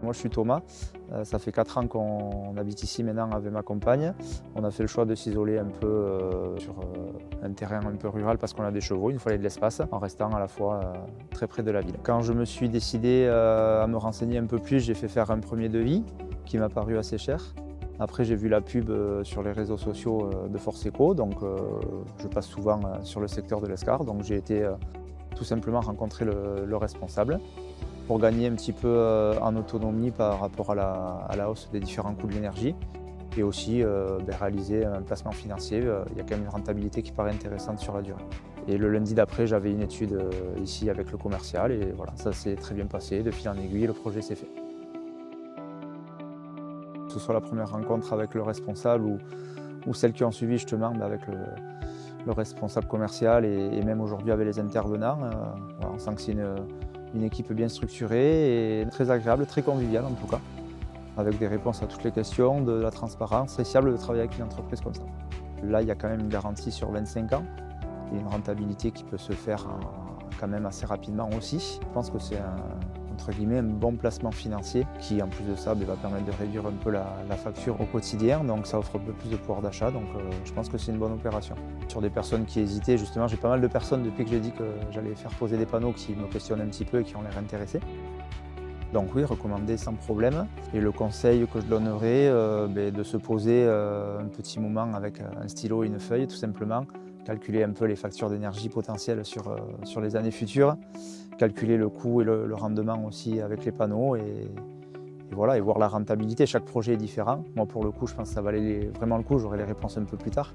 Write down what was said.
Moi je suis Thomas, ça fait 4 ans qu'on habite ici maintenant avec ma compagne. On a fait le choix de s'isoler un peu sur un terrain un peu rural parce qu'on a des chevaux, il nous fallait de l'espace, en restant à la fois très près de la ville. Quand je me suis décidé à me renseigner un peu plus, j'ai fait faire un premier devis qui m'a paru assez cher. Après j'ai vu la pub sur les réseaux sociaux de Force Eco, donc je passe souvent sur le secteur de l'Escar, donc j'ai été tout simplement rencontrer le responsable pour gagner un petit peu en autonomie par rapport à la hausse des différents coûts de l'énergie et aussi réaliser un placement financier. Il y a quand même une rentabilité qui paraît intéressante sur la durée. Et le lundi d'après, j'avais une étude ici avec le commercial et voilà, ça s'est très bien passé. De fil en aiguille, le projet s'est fait. Que ce soit la première rencontre avec le responsable ou celles qui ont suivi justement avec le responsable commercial et même aujourd'hui avec les intervenants, voilà, on sent que c'est une équipe bien structurée et très agréable, très conviviale en tout cas, avec des réponses à toutes les questions, de la transparence. C'est fiable de travailler avec une entreprise comme ça. Là, il y a quand même une garantie sur 25 ans et une rentabilité qui peut se faire quand même assez rapidement aussi. Je pense que c'est entre guillemets un bon placement financier qui en plus de ça va permettre de réduire un peu la facture au quotidien, donc ça offre un peu plus de pouvoir d'achat, donc je pense que c'est une bonne opération. Sur des personnes qui hésitaient, justement j'ai pas mal de personnes depuis que j'ai dit que j'allais faire poser des panneaux qui me questionnent un petit peu et qui ont l'air intéressés. Donc oui, recommandé sans problème. Et le conseil que je donnerais, de se poser un petit moment avec un stylo et une feuille tout simplement, calculer un peu les factures d'énergie potentielles sur les années futures, calculer le coût et le rendement aussi avec les panneaux et voilà, et voir la rentabilité. Chaque projet est différent. Moi pour le coup, je pense que ça valait vraiment le coup, j'aurai les réponses un peu plus tard.